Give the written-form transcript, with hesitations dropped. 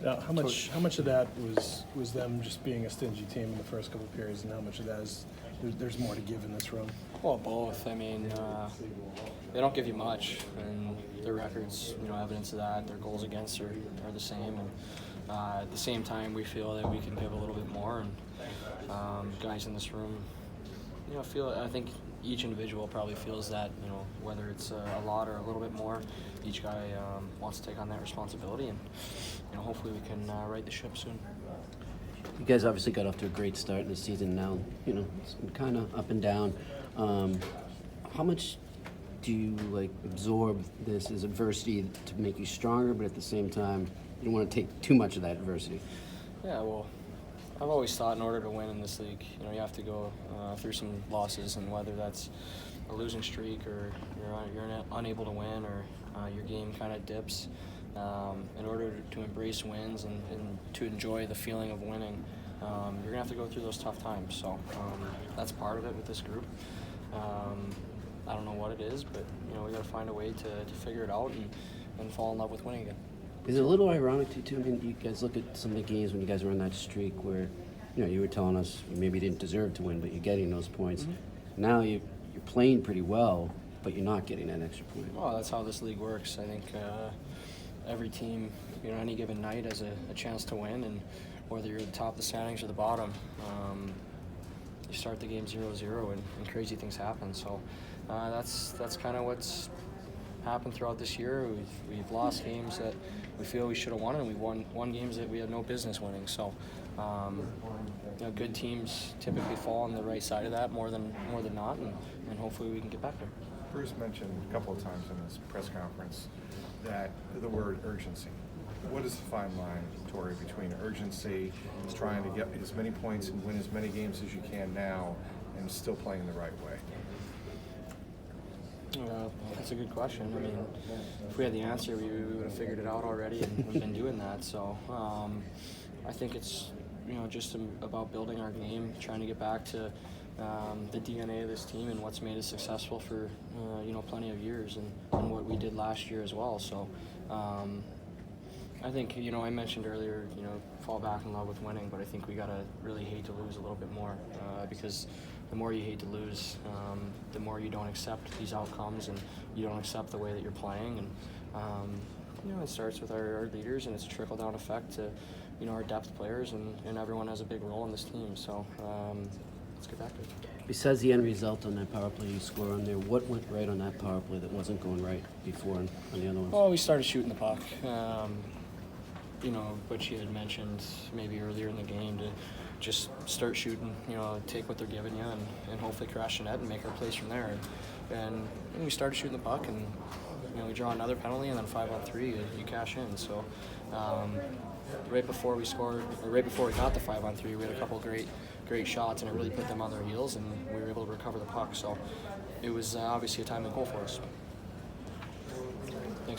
How much of that was them just being a stingy team in the first couple of periods, and how much of that is there's more to give in this room? Well, both. I mean, they don't give you much, and their records, evidence of that. Their goals against are the same, and at the same time, we feel that we can give a little bit more. And guys in this room, I think each individual probably feels that, whether it's a lot or a little bit more, each guy wants to take on that responsibility, and hopefully we can right the ship soon. You guys obviously got off to a great start in the season. Now, it's been kind of up and down. How much do you absorb this as adversity to make you stronger, but at the same time, you don't want to take too much of that adversity? Yeah, well, I've always thought in order to win in this league, you have to go through some losses, and whether that's a losing streak or you're unable to win or your game kind of dips. In order to embrace wins and to enjoy the feeling of winning, you're going to have to go through those tough times. So that's part of it with this group. I don't know what it is, but we got to find a way to figure it out and fall in love with winning again. Is it a little ironic to you, too? I mean, you guys look at some of the games when you guys were on that streak where, you were telling us you maybe didn't deserve to win, but you're getting those points. Mm-hmm. Now you're playing pretty well, but you're not getting that extra point. Well, that's how this league works. I think every team, any given night has a chance to win, and whether you're at the top of the standings or the bottom, you start the game 0-0 and crazy things happen. So that's kind of what's happened throughout this year. We've lost games that we feel we should have won, and we've won games that we had no business winning. So good teams typically fall on the right side of that more than not, and hopefully we can get back there. Bruce mentioned a couple of times in this press conference that the word urgency. What is the fine line, Torey, between urgency, trying to get as many points and win as many games as you can now, and still playing the right way? That's a good question. I mean, if we had the answer, we would have figured it out already, and we've been doing that. So I think it's just about building our game, trying to get back to the DNA of this team and what's made us successful for plenty of years, and what we did last year as well. So I think I mentioned earlier fall back in love with winning, but I think we gotta really hate to lose a little bit more, because the more you hate to lose, the more you don't accept these outcomes, and you don't accept the way that you're playing. And it starts with our leaders, and it's a trickle-down effect to our depth players, and everyone has a big role in this team. So let's get back to it. Besides the end result on that power play you score on there, what went right on that power play that wasn't going right before on the other ones? Well, we started shooting the puck. Butch had mentioned maybe earlier in the game to just start shooting, take what they're giving you and hopefully crash the net and make our plays from there. And we started shooting the puck, and we draw another penalty, and then 5-on-3 you cash in. So right before we scored, or right before we got the 5-on-3, we had a couple great shots, and it really put them on their heels, and we were able to recover the puck. So it was obviously a timely goal for us.